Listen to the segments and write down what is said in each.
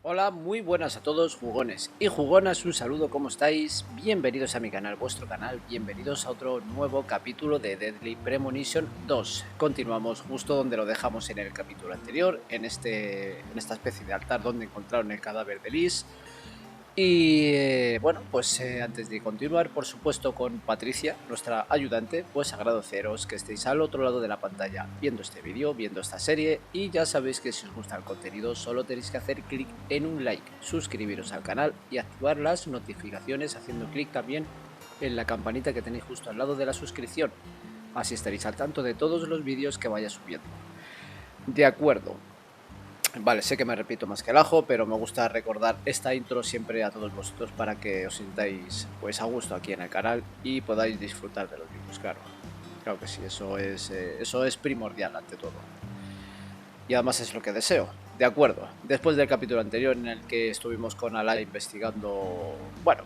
Hola, muy buenas a todos jugones y jugonas, un saludo, ¿cómo estáis? Bienvenidos a mi canal, vuestro canal, bienvenidos a otro nuevo capítulo de Deadly Premonition 2. Continuamos justo donde lo dejamos en el capítulo anterior, en esta especie de altar donde encontraron el cadáver de Liz. Y bueno, pues antes de continuar, por supuesto con Patricia, nuestra ayudante, pues agradeceros que estéis al otro lado de la pantalla viendo este vídeo, viendo esta serie, y ya sabéis que si os gusta el contenido solo tenéis que hacer clic en un like, suscribiros al canal y activar las notificaciones haciendo clic también en la campanita que tenéis justo al lado de la suscripción, así estaréis al tanto de todos los vídeos que vaya subiendo. De acuerdo. Vale, sé que me repito más que el ajo, pero me gusta recordar esta intro siempre a todos vosotros para que os sintáis pues a gusto aquí en el canal y podáis disfrutar de los vídeos, claro. Claro que sí, eso es primordial ante todo. Y además es lo que deseo. De acuerdo, después del capítulo anterior en el que estuvimos con Ala investigando, bueno,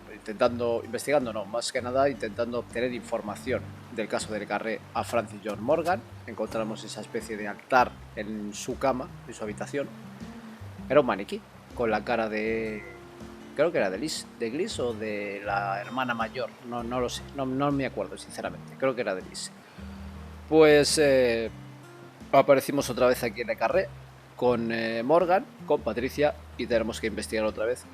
investigando no, más que nada intentando obtener información del caso del Carré a Francis John Morgan, encontramos esa especie de altar en su cama, en su habitación. Era un maniquí, con la cara de... creo que era de Liz o de la hermana mayor, no lo sé, no me acuerdo sinceramente, creo que era de Liz. Pues aparecimos otra vez aquí en el Carré con Morgan, con Patricia, y tenemos que investigar otra vez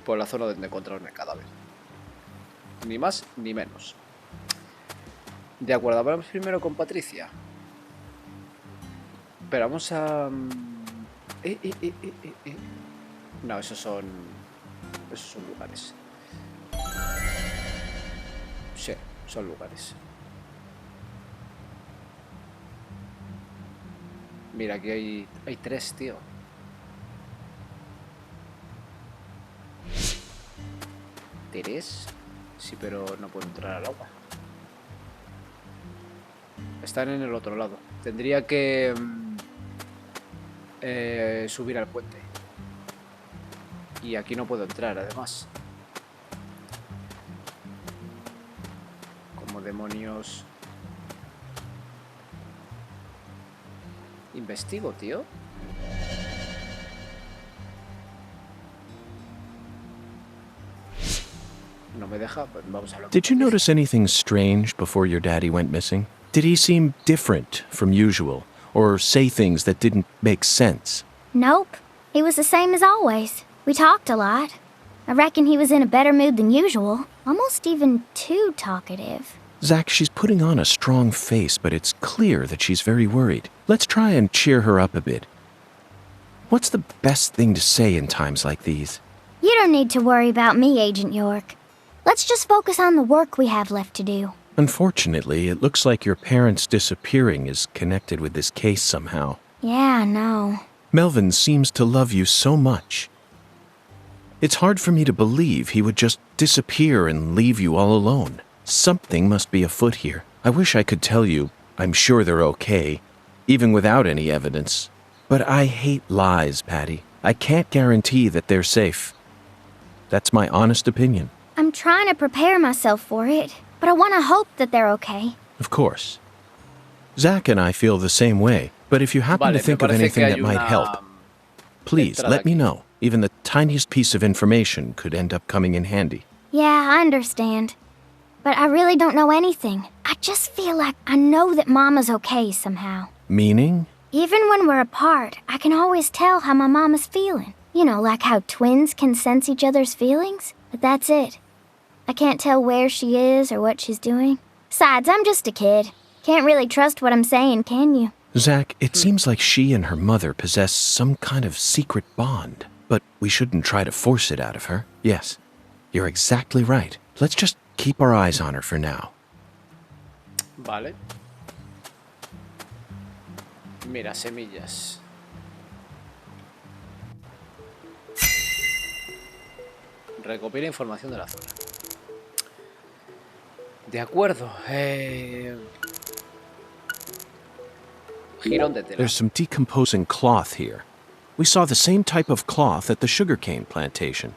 por la zona donde encontraron el cadáver. Ni más ni menos. De acuerdo, hablamos primero con Patricia. Pero vamos a... No, esos son lugares. Sí, son lugares. Mira, aquí hay tres, tío. ¿Tres? Sí, pero no puedo entrar al agua. Están en el otro lado. Tendría que subir al puente. Y aquí no puedo entrar, además. Como demonios... Investigo, tío. No me deja, pues vamos a hablar. Did you notice anything strange before your daddy went missing? Did he seem different from usual, or say things that didn't make sense? Nope. He was the same as always. We talked a lot. I reckon he was in a better mood than usual. Almost even too talkative. Zach, she's putting on a strong face, but it's clear that she's very worried. Let's try and cheer her up a bit. What's the best thing to say in times like these? You don't need to worry about me, Agent York. Let's just focus on the work we have left to do. Unfortunately, it looks like your parents disappearing is connected with this case somehow. Yeah, I know. Melvin seems to love you so much. It's hard for me to believe he would just disappear and leave you all alone. Something must be afoot here. I wish I could tell you I'm sure they're okay, even without any evidence. But I hate lies, Patty. I can't guarantee that they're safe. That's my honest opinion. I'm trying to prepare myself for it, but I want to hope that they're okay. Of course. Zach and I feel the same way, but if you happen to think of anything that might help, please let me know. Even the tiniest piece of information could end up coming in handy. Yeah, I understand. But I really don't know anything. I just feel like I know that Mama's okay somehow. Meaning? Even when we're apart, I can always tell how my Mama's feeling. You know, like how twins can sense each other's feelings? But that's it. I can't tell where she is or what she's doing. Besides, I'm just a kid. Can't really trust what I'm saying, can you? Zach, it seems like she and her mother possess some kind of secret bond. But we shouldn't try to force it out of her. Yes, you're exactly right. Let's just keep our eyes on her for now. Vale. Mira, semillas. Recopila información de la zona. De acuerdo. Jirón de tela. There's some decomposing cloth here. We saw the same type of cloth at the sugarcane plantation.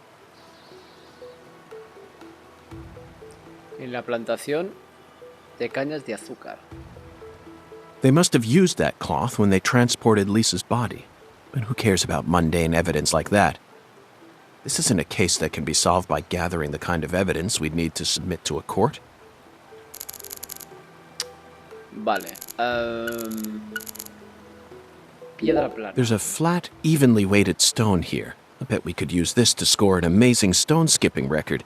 En la plantación de cañas de azúcar. They must have used that cloth when they transported Lisa's body. But who cares about mundane evidence like that? This isn't a case that can be solved by gathering the kind of evidence we'd need to submit to a court. Vale. Piedra plana. There's a flat, evenly weighted stone here. I bet we could use this to score an amazing stone skipping record.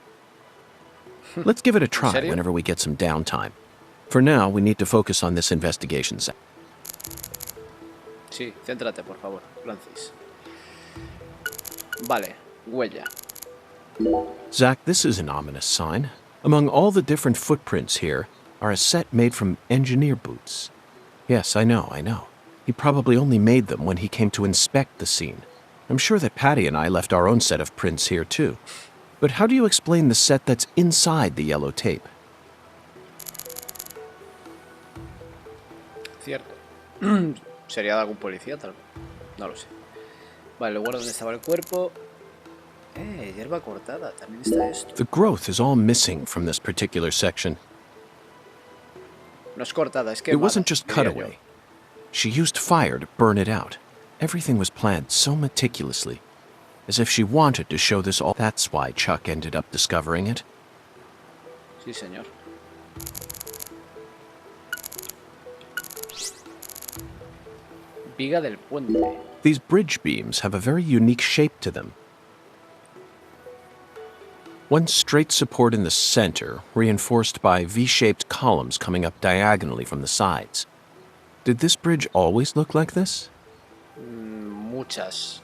Let's give it a try whenever we get some downtime. For now, we need to focus on this investigation. Sí, céntrate, por favor, Francis. Vale, huella. Zach, this is an ominous sign. Among all the different footprints here are a set made from engineer boots. Yes, I know. He probably only made them when he came to inspect the scene. I'm sure that Patty and I left our own set of prints here too. But how do you explain the set that's inside the yellow tape? Cierto. ¿Sería de algún policía, tal vez? No lo sé. Vale, el lugar donde estaba el cuerpo. Hierba cortada. También está esto. The growth is all missing from this particular section. No es cortada, es que it wasn't just cut away. She used fire to burn it out. Everything was planned so meticulously, as if she wanted to show this all. That's why Chuck ended up discovering it. Sí, señor. Viga del puente. These bridge beams have a very unique shape to them. One straight support in the center, reinforced by V-shaped columns coming up diagonally from the sides. Did this bridge always look like this? Muchas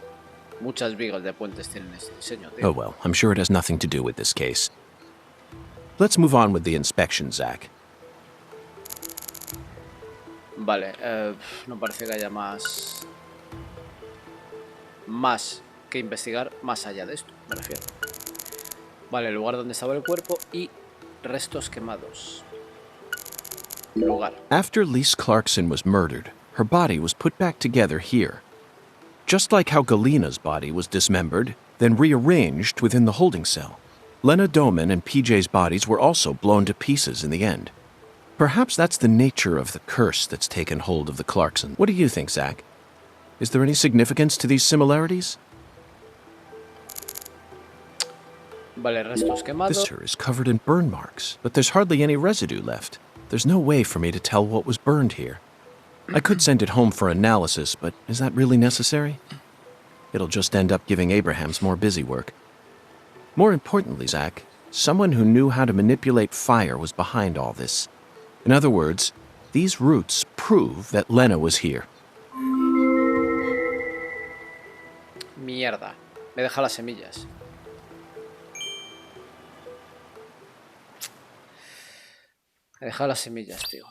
vigas de puentes tienen este diseño, tío. Oh well, I'm sure it has nothing to do with this case. Let's move on with the inspection, Zach. Vale, no parece que haya más que investigar más allá de esto, me refiero. Vale, el lugar donde estaba el cuerpo y restos quemados. Lugar. After Lise Clarkson was murdered, her body was put back together here. Just like how Galena's body was dismembered, then rearranged within the holding cell. Lena Doman and PJ's bodies were also blown to pieces in the end. Perhaps that's the nature of the curse that's taken hold of the Clarkson. What do you think, Zach? Is there any significance to these similarities? Vale, restos quemados. This is covered in burn marks, but there's hardly any residue left. There's no way for me to tell what was burned here. I could send it home for analysis, but is that really necessary? It'll just end up giving Abrahams more busy work. More importantly, Zach, someone who knew how to manipulate fire was behind all this. In other words, these roots prove that Lena was here. Mierda, me deja las semillas. Me deja las semillas, tío.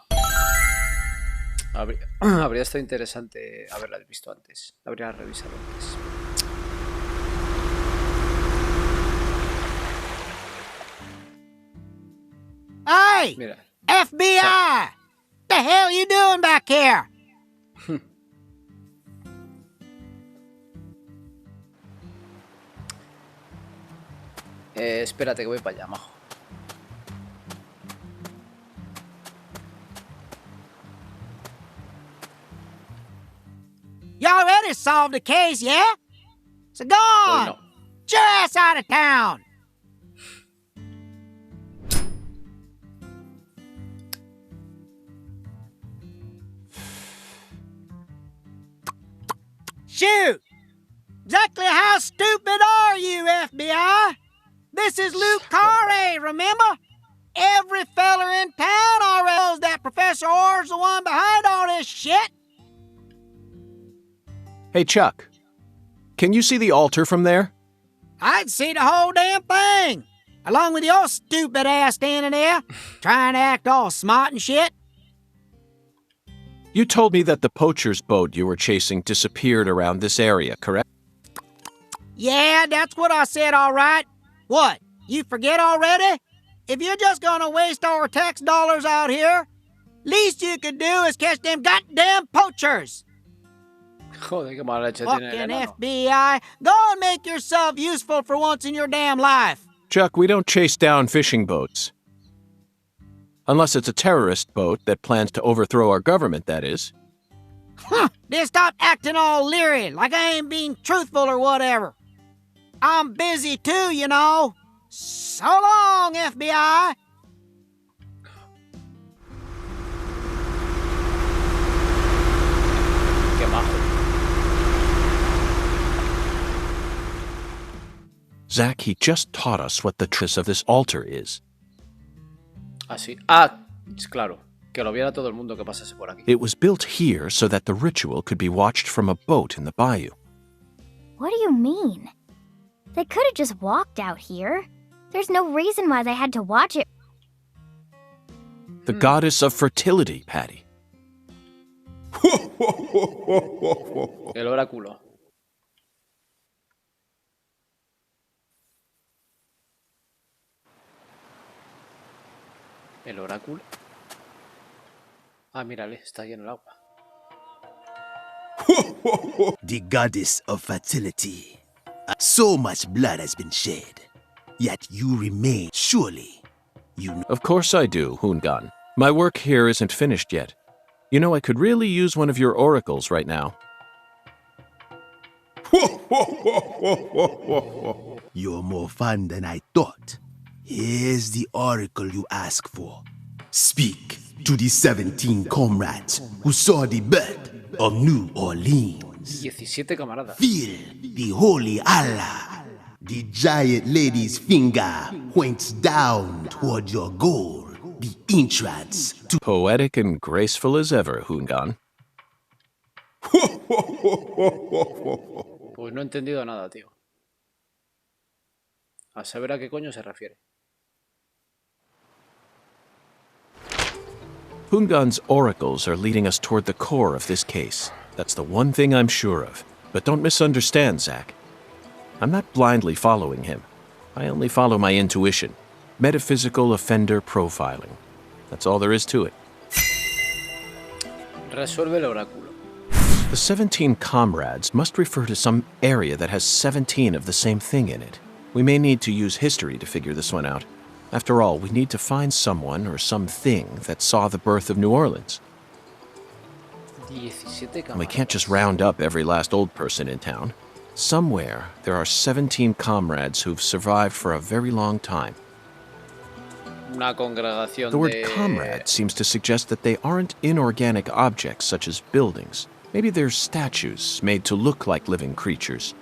Habría estado interesante haberlas visto antes. Habría revisado antes. Hey! Mira. FBI! The hell you doing back here? Espérate que voy para allá, majo. You already solved the case, yeah? So go on! No. Get your ass out of town! Shoot! Exactly how stupid are you, FBI? This is Luke Carre, remember? Every feller in town already knows that Professor Orr's the one behind all this shit. Hey, Chuck. Can you see the altar from there? I'd see the whole damn thing, along with your stupid ass standing there, trying to act all smart and shit. You told me that the poacher's boat you were chasing disappeared around this area, correct? Yeah, that's what I said, all right. What, you forget already? If you're just gonna waste our tax dollars out here, least you could do is catch them goddamn poachers. Joder, qué mala leche tiene el Fucking enano. FBI, go and make yourself useful for once in your damn life. Chuck, we don't chase down fishing boats. Unless it's a terrorist boat that plans to overthrow our government, that is. Then stop acting all leery, like I ain't being truthful or whatever. I'm busy too, you know. So long, FBI. Qué majo. Zach, he just taught us what the truth of this altar is. Así. Ah, claro. Que lo viera todo el mundo que pasase por aquí. It was built here so that the ritual could be watched from a boat in the bayou. What do you mean? They could have just walked out here. There's no reason why they had to watch it. The goddess of fertility, Patty. El oráculo. El oráculo. Ah, mírale, está ahí en el agua. The goddess of fertility. So much blood has been shed, yet you remain. Surely, you know. Of course I do, Hungan. My work here isn't finished yet. You know, I could really use one of your oracles right now. You're more fun than I thought. Here's the oracle you ask for. Speak to the 17 comrades who saw the birth of New Orleans. 17 camaradas. Feel the holy Allah. The giant lady's finger points down toward your goal, the entrance to... Poetic and graceful as ever, Hungan. Pues no he entendido nada, tío. A saber a qué coño se refiere. Hungan's oracles are leading us toward the core of this case. That's the one thing I'm sure of. But don't misunderstand, Zach. I'm not blindly following him. I only follow my intuition. Metaphysical offender profiling. That's all there is to it. Resuelve el oráculo. The 17 comrades must refer to some area that has 17 of the same thing in it. We may need to use history to figure this one out. After all, we need to find someone or something that saw the birth of New Orleans. 17 And we can't just round up every last old person in town. Somewhere, there are 17 comrades who've survived for a very long time. Una congregación The word de... comrade seems to suggest that they aren't inorganic objects such as buildings. Maybe they're statues made to look like living creatures,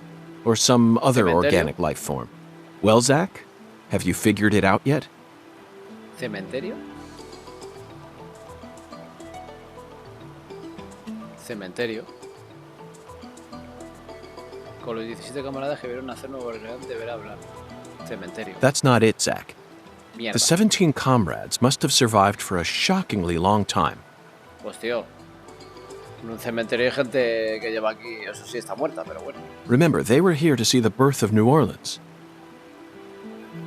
or some other Cementerio? organic life form. Well, Zach, have you figured it out yet? ¿Cementerio? Cementerio. Con los 17 camaradas que vieron nacer Nueva Orleans deberá hablar. Cementerio. That's not it, Zach. Mierda. The 17 comrades must have survived for a shockingly long time. Pues tío, en un cementerio hay gente que lleva aquí, eso sí está muerta, pero bueno. Remember, they were here to see the birth of New Orleans.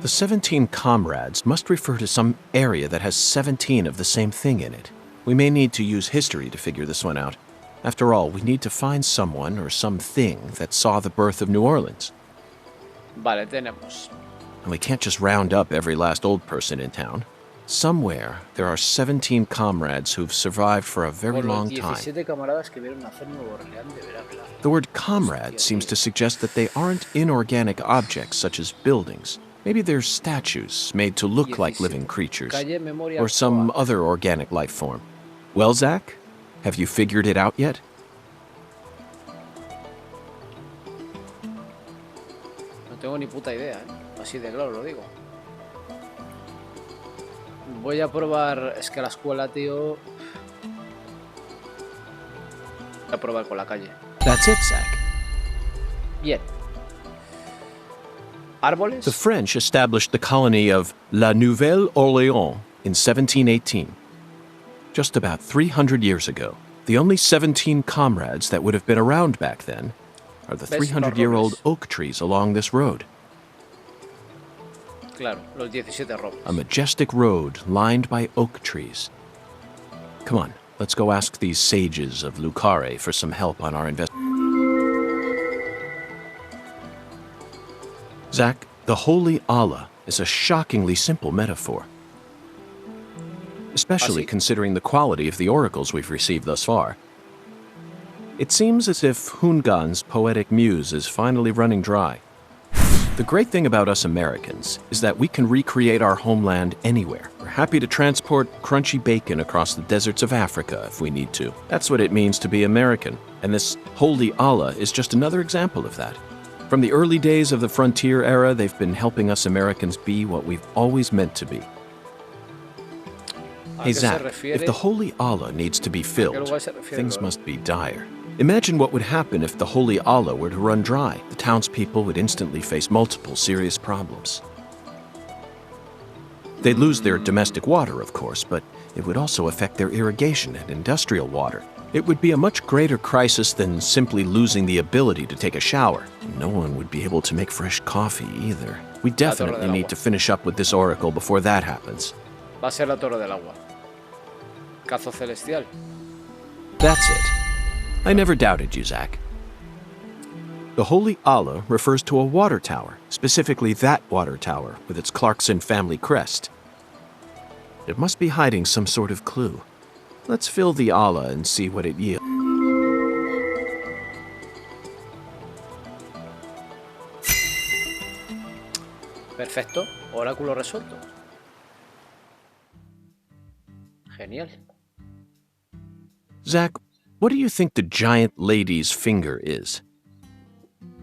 The 17 comrades must refer to some area that has 17 of the same thing in it. We may need to use history to figure this one out. After all, we need to find someone or something that saw the birth of New Orleans. Vale, tenemos. And we can't just round up every last old person in town. Somewhere, there are 17 comrades who've survived for a very Con los long time. 17 camaradas que vieron nacer Nueva Orleans deberá hablar. The word comrade seems to suggest that they aren't inorganic objects such as buildings. Maybe they're statues made to look like living creatures, Calle Memoria or some Coa. other organic life form. Well, Zach, have you figured it out yet? No tengo ni puta idea, ¿eh? Así de claro lo digo. Voy a probar, es que la escuela, tío... Voy a probar con la calle. That's it, Zach. Bien. Árboles. The French established the colony of La Nouvelle-Orléans in 1718. Just about 300 years ago, the only 17 comrades that would have been around back then are the 300-year-old oak trees along this road. Claro, los 17 robles. A majestic road lined by oak trees. Come on, let's go ask these sages of Lucare for some help on our investigation. Zach, the holy Allah is a shockingly simple metaphor. Especially considering the quality of the oracles we've received thus far. It seems as if Hungan's poetic muse is finally running dry. The great thing about us Americans is that we can recreate our homeland anywhere. We're happy to transport crunchy bacon across the deserts of Africa if we need to. That's what it means to be American, and this holy Allah is just another example of that. From the early days of the frontier era, they've been helping us Americans be what we've always meant to be. Hey Zach, if the holy Allah needs to be filled, things must be dire. Imagine what would happen if the holy Allah were to run dry. The townspeople would instantly face multiple serious problems. They'd lose their domestic water, of course, but it would also affect their irrigation and industrial water. It would be a much greater crisis than simply losing the ability to take a shower. No one would be able to make fresh coffee either. We definitely need to finish up with this oracle before that happens. Va a ser la Torre del Agua. Cazo celestial. That's it. I never doubted you, Zach. The Holy Allah refers to a water tower, specifically that water tower with its Clarkson family crest. It must be hiding some sort of clue. Let's fill the Allah and see what it yields. Perfecto. Oráculo resuelto. Genial. Zach, what do you think the giant lady's finger is?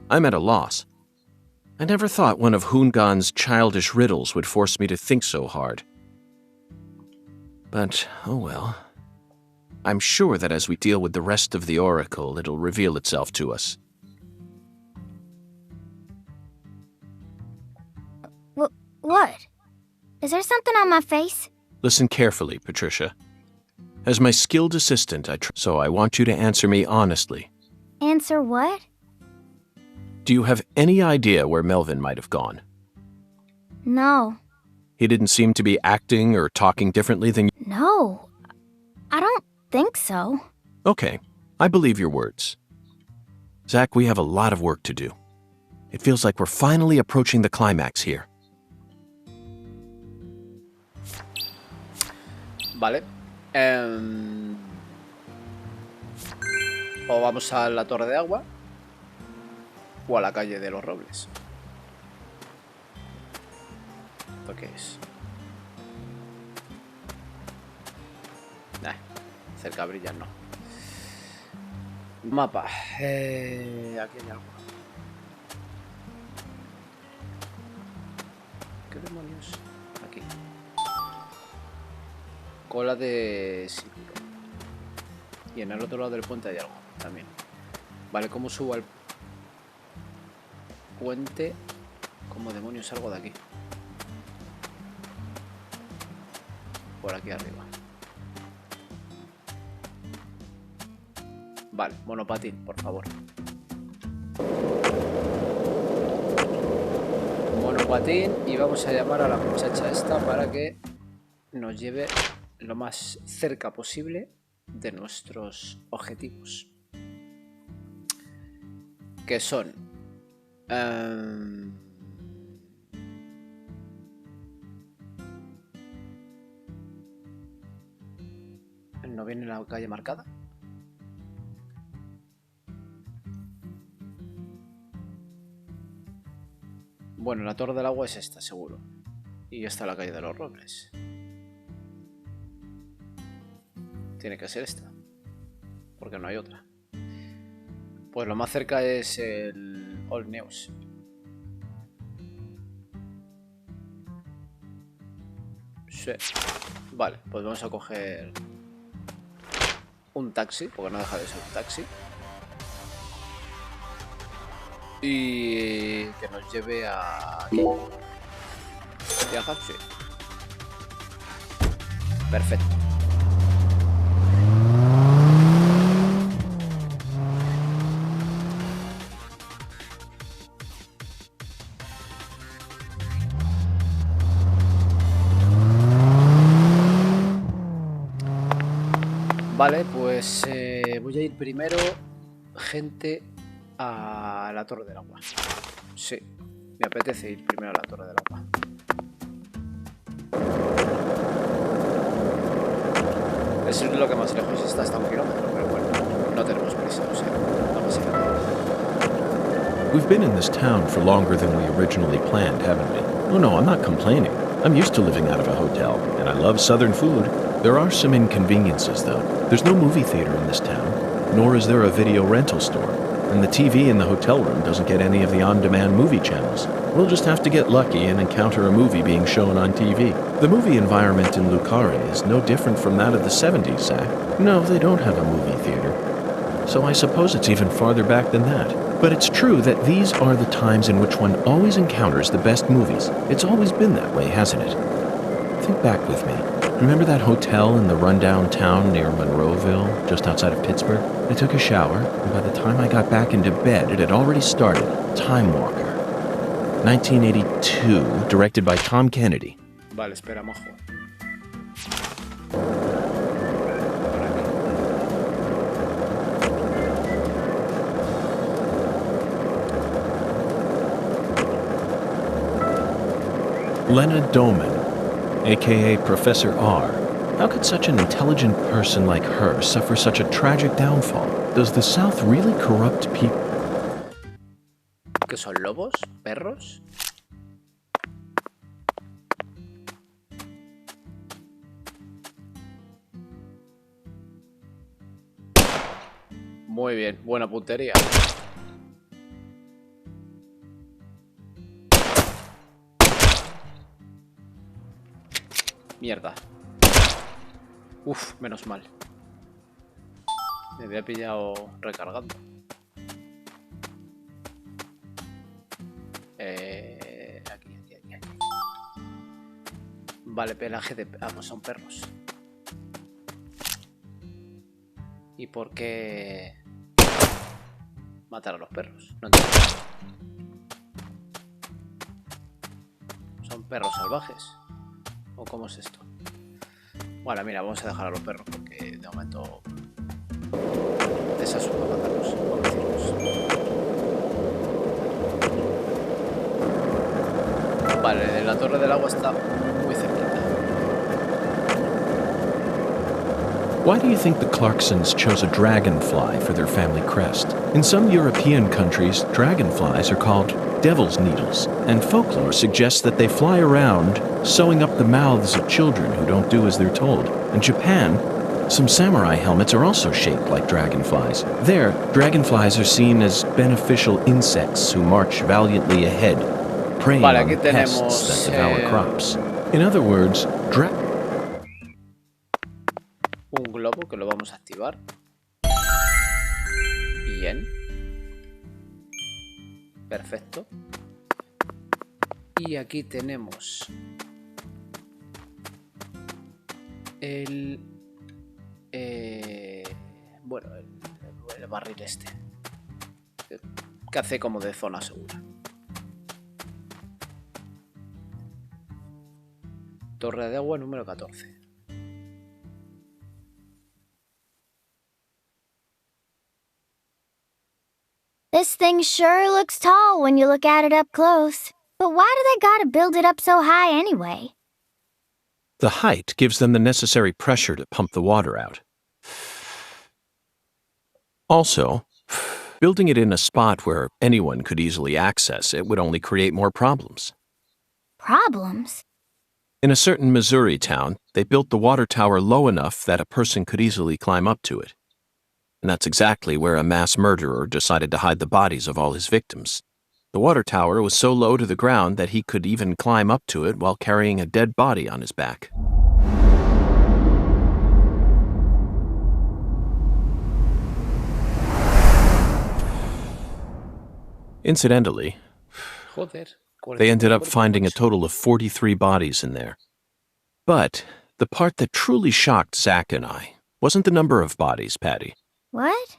I'm at a loss. I never thought one of Hungan's childish riddles would force me to think so hard. But, oh well. I'm sure that as we deal with the rest of the oracle, it'll reveal itself to us. What? Is there something on my face? Listen carefully, Patricia. As my skilled assistant, so I want you to answer me honestly. Answer what? Do you have any idea where Melvin might have gone? No. He didn't seem to be acting or talking differently than you? No. I don't think so. Okay, I believe your words. Zach, we have a lot of work to do. It feels like we're finally approaching the climax here. Vale. O vamos a la Torre de Agua o a la calle de los Robles. ¿Esto qué es? Cerca brillas no. Mapa. Aquí hay algo. ¿Qué demonios? Aquí. Cola de siglo. Y en el otro lado del puente hay algo también. Vale, ¿cómo subo al puente? ¿Cómo demonios salgo de aquí? Por aquí arriba. Vale, monopatín, por favor. Monopatín, y vamos a llamar a la muchacha esta para que nos lleve lo más cerca posible de nuestros objetivos, que son ¿no viene la calle marcada? Bueno, la Torre del Agua es esta, seguro. Y esta es la calle de los Robles. Tiene que ser esta, porque no hay otra. Pues lo más cerca es el Old News. Sí. Vale, pues vamos a coger un taxi, porque no deja de ser un taxi. Y que nos lleve a aquí. ¿Viajar? Sí. Perfecto. Vale, pues voy a ir primero, gente, a la Torre del Agua. Sí, me apetece ir primero a la Torre del Agua. Es lo que más lejos está, hasta 1 kilómetro, pero bueno. no tenemos prisa, o sea, no pasa nada. We've been in this town for longer than we originally planned, haven't we? Oh no, I'm not complaining. I'm used to living out of a hotel, and I love southern food. There are some inconveniences, though. There's no movie theater in this town, nor is there a video rental store, and the TV in the hotel room doesn't get any of the on-demand movie channels. We'll just have to get lucky and encounter a movie being shown on TV. The movie environment in Lucare is no different from that of the 70s, Zach. No, they don't have a movie theater. So I suppose it's even farther back than that. But it's true that these are the times in which one always encounters the best movies. It's always been that way, hasn't it? Think back with me. Remember that hotel in the rundown town near Monroeville, just outside of Pittsburgh? I took a shower, and by the time I got back into bed, it had already started. Time Walker. 1982, directed by Tom Kennedy. Vale, espera, mojo. Lena Doman, aka Professor R. How could such an intelligent person like her suffer such a tragic downfall? Does the South really corrupt people? ¿Qué son lobos? ¿Perros? Muy bien, buena puntería. Mierda. Uf, menos mal. Me había pillado recargando. Aquí. Vale, pelaje de... Ah, pues son perros. ¿Y por qué matar a los perros? No entiendo. Son perros salvajes. ¿O cómo es esto? Bueno, mira, vamos a dejar a los perros porque de momento desasusto matarlos, por decirlos. Vale, la Torre del Agua está muy cerquita. Why do you think the Clarksons chose a dragonfly for their family crest? In some European countries, dragonflies are called devil's needles, and folklore suggests that they fly around, sewing up the mouths of children who don't do as they're told. In Japan, some samurai helmets are also shaped like dragonflies. There, dragonflies are seen as beneficial insects who march valiantly ahead, preying on the pests that devour crops. In other words, un globo que lo vamos a activar. Bien. Perfecto. Y aquí tenemos el bueno, el barril este que hace como de zona segura. Torre de Agua número 14. This thing sure looks tall when you look at it up close. But why do they gotta build it up so high anyway? the height gives them the necessary pressure to pump the water out. Also, building it in a spot where anyone could easily access it would only create more problems. Problems? In a certain Missouri town, they built the water tower low enough that a person could easily climb up to it. And that's exactly where a mass murderer decided to hide the bodies of all his victims. The water tower was so low to the ground that he could even climb up to it while carrying a dead body on his back. Incidentally, they ended up finding a total of 43 bodies in there. But the part that truly shocked Zach and I wasn't the number of bodies, Patty. What?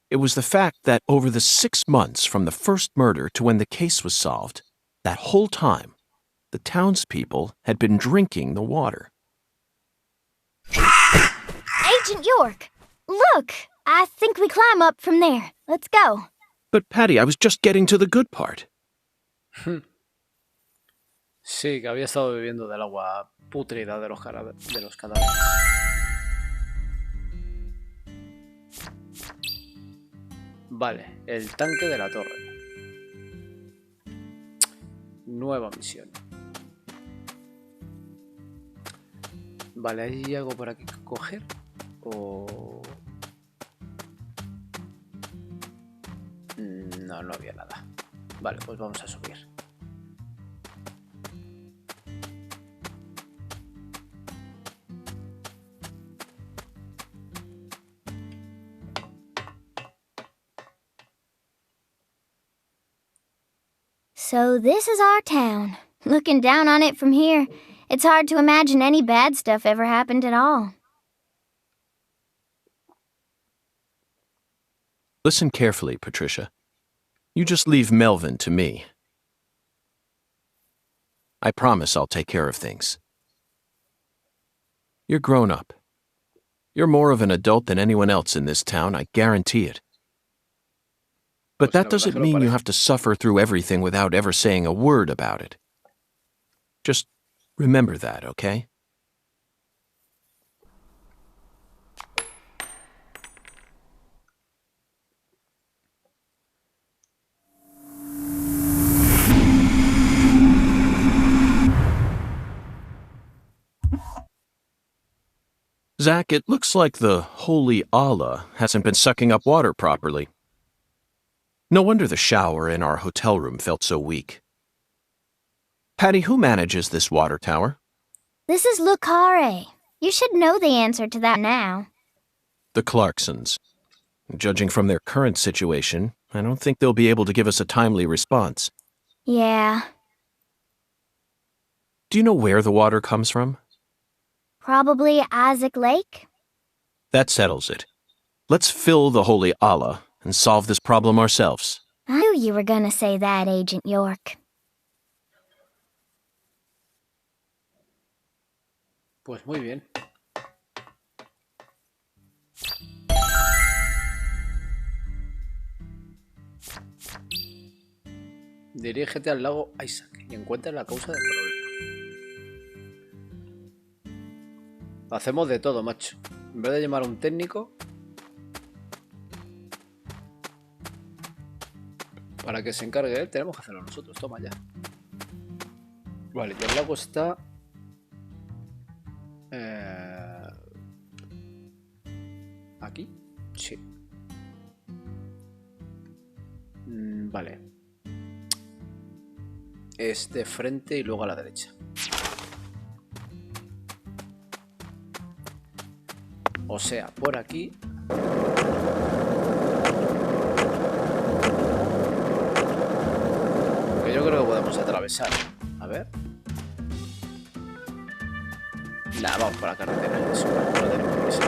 It was the fact that over the 6 months from the first murder to when the case was solved, that whole time, the townspeople had been drinking the water. Agent York! Look! I think we climb up from there. Let's go. But Patty, I was just getting to the good part. Sí, que había estado bebiendo del agua pútrida de los cadáveres. Vale, el tanque de la torre. Nueva misión. Vale, ¿hay algo por aquí que coger? O... No, no había nada. Vale, pues vamos a subir. So this is our town. Looking down on it from here, it's hard to imagine any bad stuff ever happened at all. Listen carefully, Patricia. You just leave Melvin to me. I promise I'll take care of things. You're grown up. You're more of an adult than anyone else in this town, I guarantee it. But that doesn't mean you have to suffer through everything without ever saying a word about it. Just remember that, okay? Zach, it looks like the holy Allah hasn't been sucking up water properly. No wonder the shower in our hotel room felt so weak. Patty, who manages this water tower? This is Lucare. You should know the answer to that now. The Clarksons. Judging from their current situation, I don't think they'll be able to give us a timely response. Yeah, Do you know where the water comes from? probably Isaac Lake. That settles it. Let's fill the holy Allah and solve this problem ourselves. I knew you were gonna say that, Agent York. Pues muy bien. Dirígete al lago Isaac y encuentra la causa del problema. Hacemos de todo, macho. En vez de llamar a un técnico para que se encargue él, tenemos que hacerlo nosotros. Toma ya. Vale, y el lago está... ¿Aquí? Sí. Vale. Es de frente y luego a la derecha. O sea, por aquí. Que yo creo que podemos atravesar. A ver. Nada, vamos por la carretera. Eso, no tenemos prisa.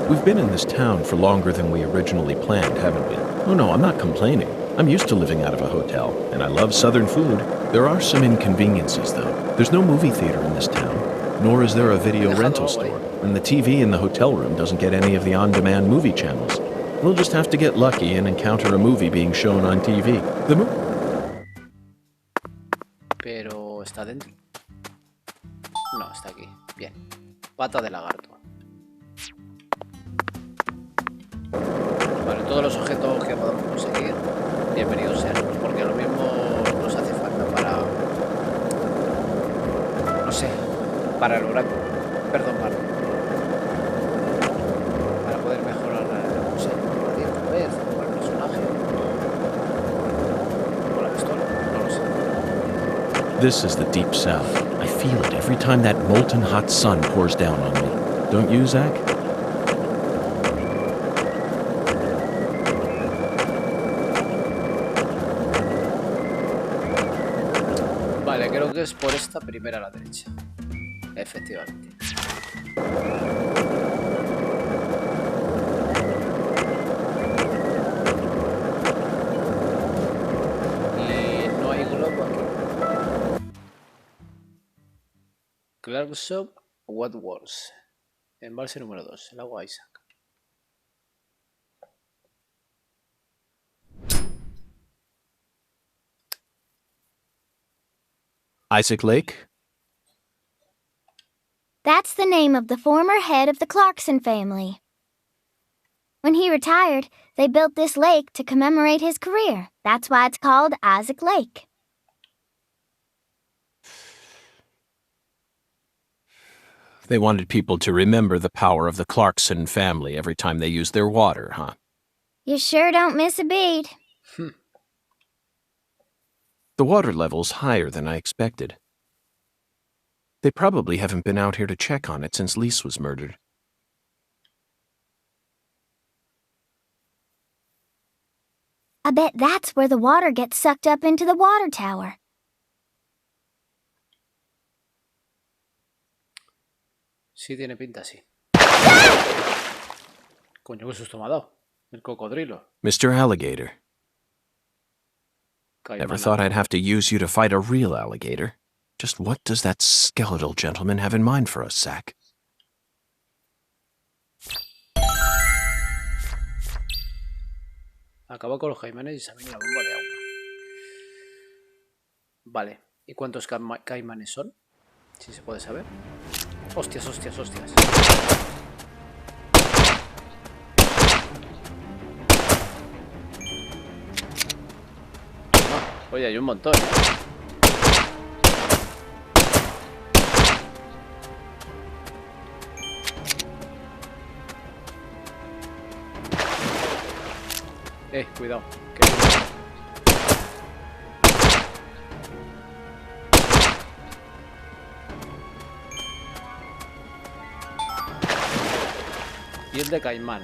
We've been in this town for longer than we originally planned, haven't we? Oh no, I'm not complaining. I'm used to living out of a hotel, and I love southern food. There are some inconveniences, though. There's no movie theater in this town, nor is there a video rental store, and the TV in the hotel room doesn't get any of the on-demand movie channels. We'll just have to get lucky and encounter a movie being shown on TV. Pero está dentro. No, está aquí. Bien. Pata de lagarto. Vale, todos los objetos que podamos conseguir, bienvenidos sean, porque lo mismo nos hace falta para... No sé, para el oráculo. Perdón, para poder mejorar, no sé, la 10 tal vez, o el personaje, o la pistola, no lo sé. This is the deep south. I feel it every time that molten hot sun pours down on me. Don't you, Zach? Vale, creo que es por esta primera a la derecha. Efectivamente. Y no hay globo aquí. Clarkson Wadsworth. Embalse número 2, el agua Isaac. Isaac Lake? That's the name of the former head of the Clarkson family. When he retired, they built this lake to commemorate his career. That's why it's called Isaac Lake. They wanted people to remember the power of the Clarkson family every time they used their water, huh? You sure don't miss a beat. The water level's higher than I expected. They probably haven't been out here to check on it since Lise was murdered. I bet that's where the water gets sucked up into the water tower. Sí, tiene pinta, sí. Coño, qué susto me ha dado. El cocodrilo. Mr. Alligator. Caimán. Never thought I'd have to use you to fight a real alligator. Just what does that skeletal gentleman have in mind for us, Zack? Acabó con los caimanes y se ha venido la bomba de agua. Vale. ¿Y cuántos caimanes son? Si se puede saber. Hostias, hostias, hostias. Oye, hay un montón. Cuidado. Piel de caimán.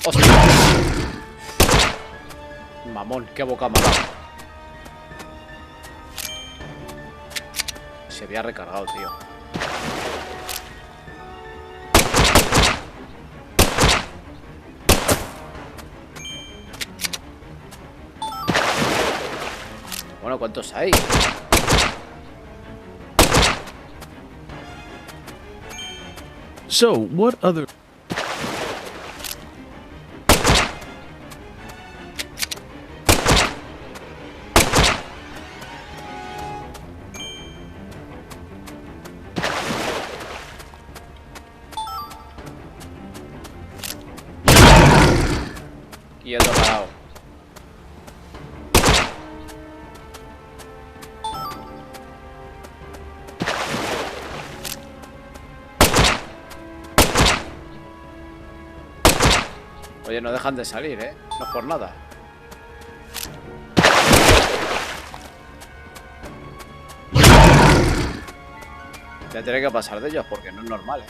¡Hostia! Mamón, qué boca mala. Se había recargado, tío. Bueno, ¿cuántos hay? So, what other... Quieto, parado. Oye, no dejan de salir, ¿eh? No es por nada. Ya tendré que pasar de ellos porque no es normal, ¿eh?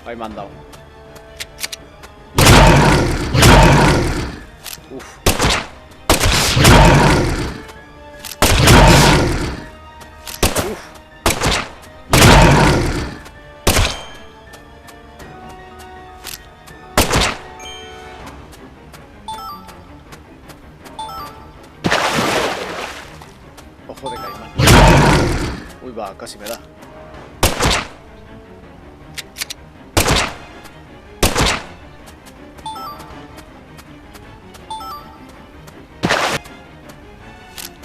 Ahí me han dado. Uf. Uf. Ojo de caimán. Uy, va, casi me da.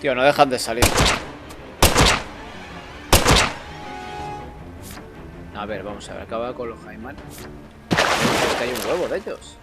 Tío, no dejan de salir. A ver, vamos a ver. Acaba con los caimanes. Es que hay un huevo de ellos.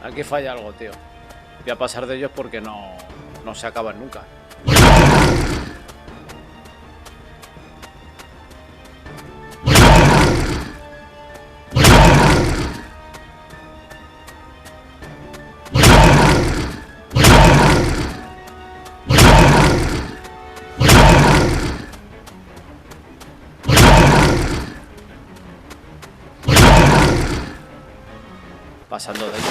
Aquí falla algo, tío. Voy a pasar de ellos porque no se acaban nunca. pasando de ellos.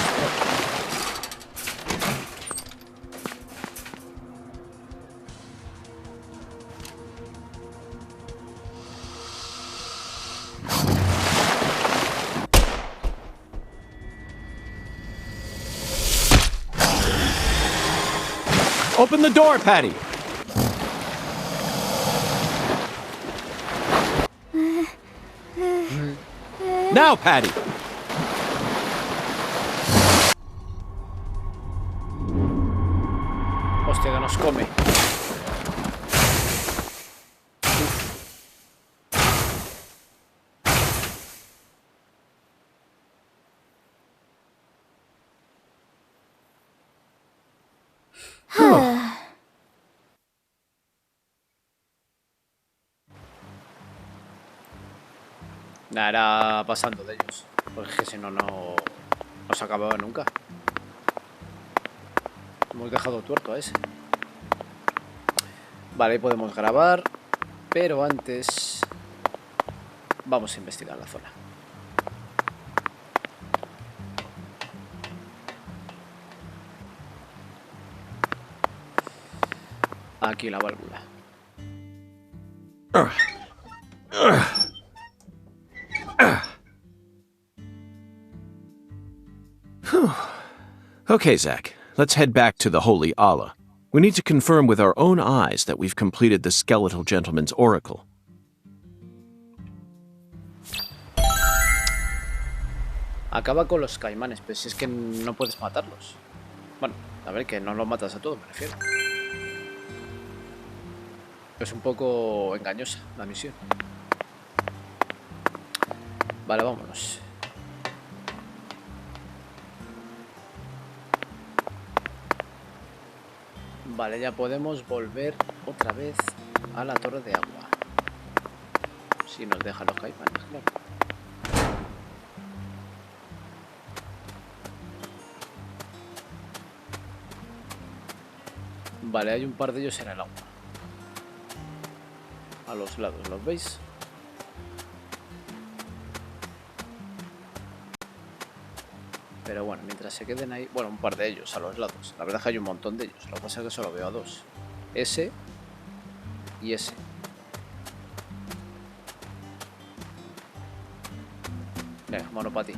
Open the door, Patty! Now, Patty! Hostia, que nos come. Nada, era pasando de ellos. Porque si no, no se acababa nunca. Hemos dejado tuerto a ese. Vale, ahí podemos grabar. Pero antes vamos a investigar la zona. Aquí la válvula. Okay, Zach, let's head back to the Holy Allah. We need to confirm with our own eyes that we've completed the skeletal gentleman's oracle. Acaba con los caimanes, pero si es que no puedes matarlos. Bueno, a ver, que no los matas a todos, me refiero. Es un poco engañosa la misión. Vale, vámonos. Vale, ya podemos volver otra vez a la Torre de Agua. Si nos dejan los caimanes, claro. Vale, hay un par de ellos en el agua. A los lados, ¿los veis? Pero bueno, mientras se queden ahí... Bueno, un par de ellos a los lados. La verdad es que hay un montón de ellos. Lo que pasa es que solo veo a dos. Ese y ese. Venga, monopati.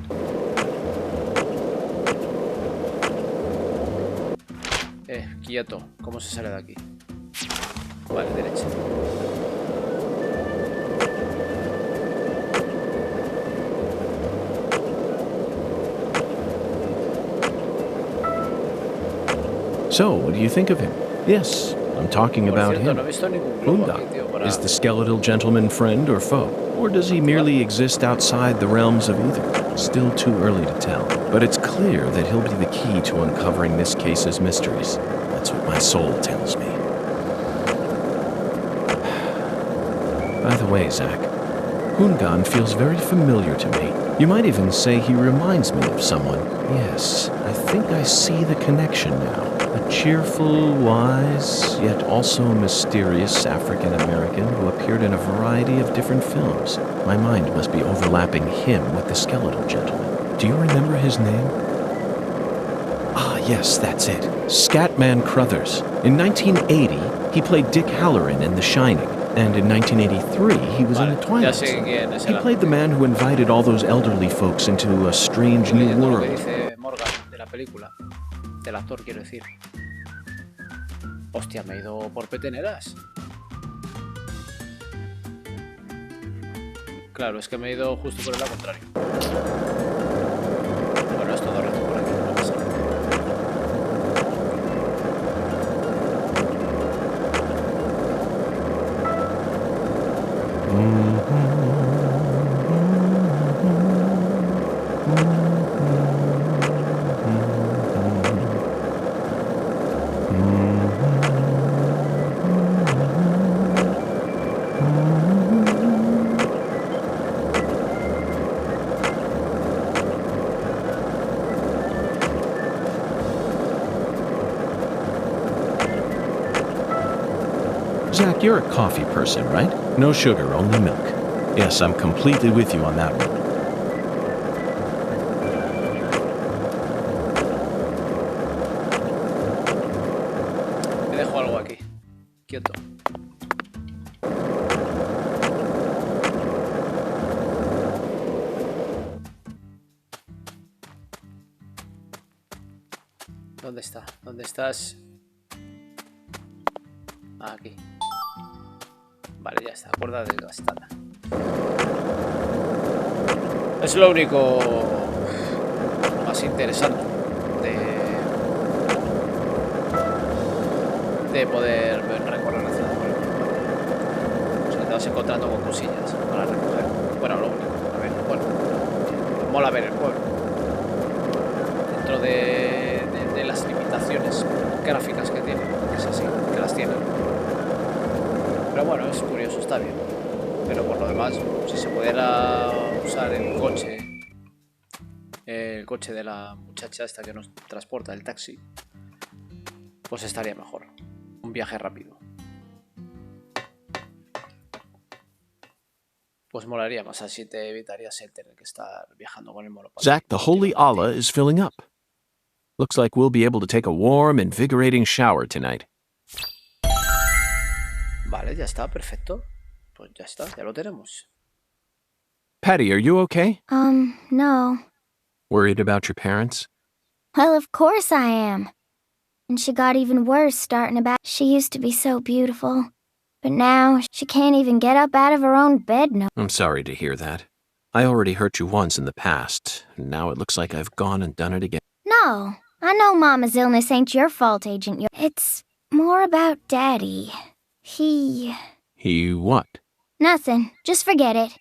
Quieto. ¿Cómo se sale de aquí? Vale, derecha. So, what do you think of him? Yes, I'm talking about him. Unga, is the skeletal gentleman friend or foe? Or does he merely exist outside the realms of either? Still too early to tell. But it's clear that he'll be the key to uncovering this case's mysteries. That's what my soul tells me. By the way, Zach, Hungan feels very familiar to me. You might even say he reminds me of someone. Yes, I think I see the connection now. A cheerful, wise, yet also mysterious African-American who appeared in a variety of different films. My mind must be overlapping him with the skeletal gentleman. Do you remember his name? Ah, yes, that's it. Scatman Crothers. In 1980, he played Dick Halloran in The Shining. And in 1983, he was in The Twilight Zone. He played the man who invited all those elderly folks into a strange new world. Del actor, quiero decir. Hostia, me he ido por peteneras. Claro, es que me he ido justo por el lado contrario. Bueno, es todo recto por aquí, no pasa nada. Zach, you're a coffee person, right? No sugar, only milk. Yes, I'm completely with you on that one. Me dejo algo aquí. Quieto. ¿Dónde está? ¿Dónde estás? Ah, aquí. Vale, ya está. Cuerda desgastada. Es lo único más interesante de poder recorrer la ciudad con el combate. O sea, te vas encontrando con cosillas para recoger. Bueno, lo único. A ver, bueno. Mola ver el pueblo. Dentro de las limitaciones gráficas que tiene. Que es así, que las tiene. Pero bueno, es curioso, está bien. Pero por lo demás, si se pudiera usar el coche de la muchacha esta que nos transporta, el taxi, pues estaría mejor. Un viaje rápido. Pues molaría más, así te evitarías el tener que estar viajando con el monopatín. Zach, the holy Allah is filling up. Looks like we'll be able to take a warm, invigorating shower tonight. Vale, ya está, perfecto. Pues ya está, ya lo tenemos. Patty, are you okay? No. Worried about your parents? Well, of course I am. And she got even worse starting about. She used to be so beautiful. But now, she can't even get up out of her own bed no. I'm sorry to hear that. I already hurt you once in the past, and now it looks like I've gone and done it again. No, I know Mama's illness ain't your fault, Agent. It's more about Daddy. He what? Nothing. Just forget it.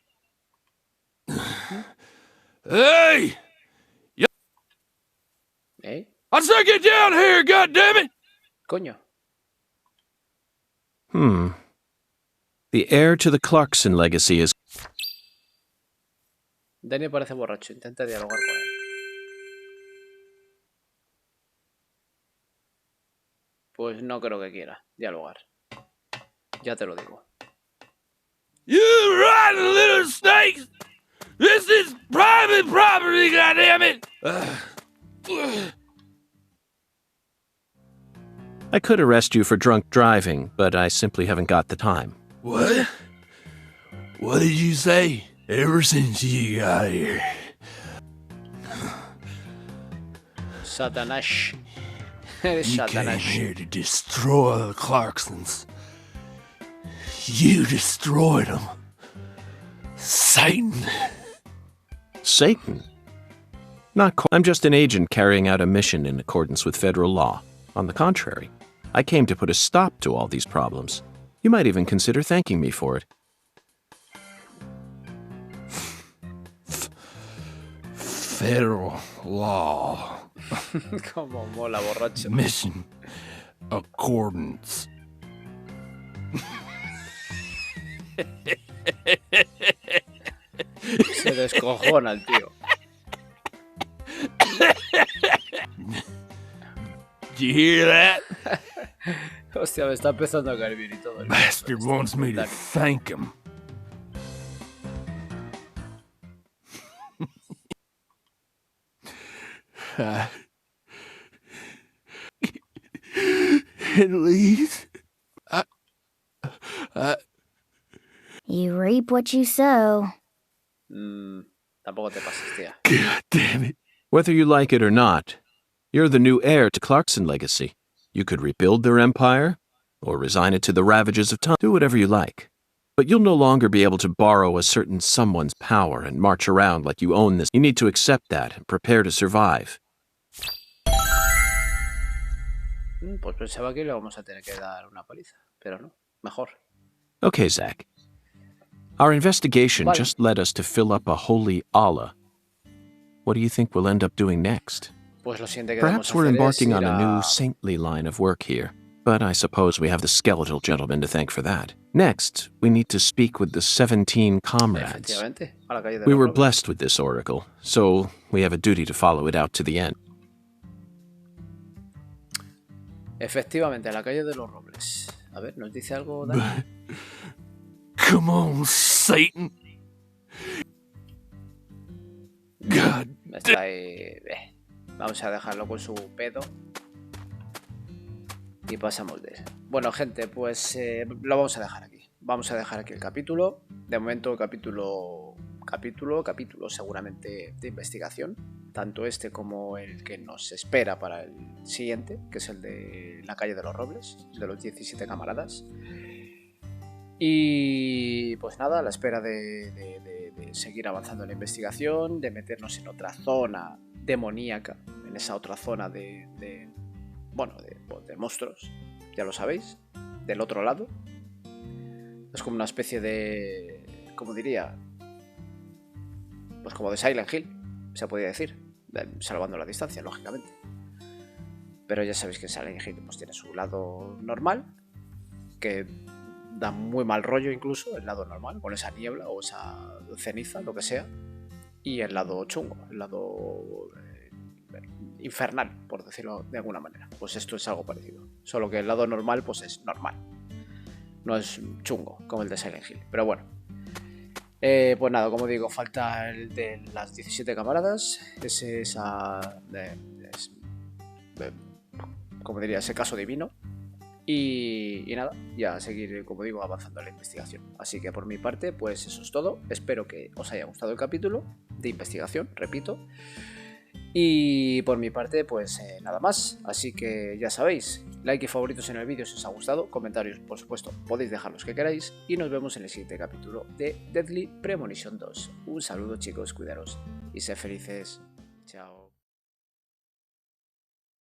Hey! ¿Eh? I said get down here, goddammit! Coño. The heir to the Clarkson legacy is... Danny parece borracho, intenta dialogar con él. Pues no creo que quiera dialogar. Ya te lo digo. You rotten little snakes! This is private property, goddammit! I could arrest you for drunk driving, but I simply haven't got the time. What? What did you say? Ever since you got here. Satanás. Eres You came Satanás. here to destroy the Clarksons. You destroyed them. Satan. Satan? I'm just an agent carrying out a mission in accordance with federal law. On the contrary, I came to put a stop to all these problems. You might even consider thanking me for it. Federal law. Como mola, borracho. Mission accordance. Se descojona el tío. Did you hear that? Hostia, me está empezando a caer bien y todo. Bastard wants me to thank him. At least, You reap what you sow. Tampoco te pases, tía. God damn it. Whether you like it or not, you're the new heir to Clarkson legacy. You could rebuild their empire, or resign it to the ravages of time. Do whatever you like. But you'll no longer be able to borrow a certain someone's power and march around like you own this. You need to accept that and prepare to survive. Pues pensaba que le vamos a tener que dar una paliza, pero no, mejor. Okay, Zach. Our investigation Vale. just led us to fill up a holy Allah. What do you think we'll end up doing next? Pues lo siguiente que Perhaps debemos we're hacer es embarking ir on a new a... saintly line of work here, but I suppose we have the skeletal gentleman to thank for that. Next, we need to speak with the 17 comrades. Efectivamente, a la calle de We los were Robles. blessed with this oracle, so we have a duty to follow it out to the end. Efectivamente, a la calle de los Robles. A ver, ¿nos dice algo, Dani? Come on, Satan. God. Está ahí... Vamos a dejarlo con su pedo. y pasamos de él. Bueno, gente, pues lo vamos a dejar aquí. Vamos a dejar aquí el capítulo. De momento, capítulo seguramente de investigación. Tanto este como el que nos espera para el siguiente, que es el de la calle de los Robles, de los 17 camaradas. Y pues nada, a la espera de seguir avanzando en la investigación, de meternos en otra zona demoníaca, en esa otra zona de monstruos, ya lo sabéis, del otro lado. Es como una especie de, ¿cómo diría? Pues como de Silent Hill, se podría decir, salvando la distancia, lógicamente. Pero ya sabéis que Silent Hill pues tiene su lado normal, que da muy mal rollo incluso, el lado normal, con esa niebla o esa ceniza, lo que sea, y el lado chungo, el lado infernal, por decirlo de alguna manera. Pues esto es algo parecido, solo que el lado normal pues es normal, no es chungo como el de Silent Hill, pero bueno. Pues nada, como digo, falta el de las 17 camaradas, como diría, ese caso divino. Y nada, ya seguir, como digo, avanzando en la investigación. Así que por mi parte, pues eso es todo. Espero que os haya gustado el capítulo de investigación, repito. Y por mi parte, pues nada más. Así que ya sabéis, like y favoritos en el vídeo si os ha gustado. Comentarios, por supuesto, podéis dejar los que queráis. Y nos vemos en el siguiente capítulo de Deadly Premonition 2. Un saludo, chicos, cuidaros y sed felices. Chao.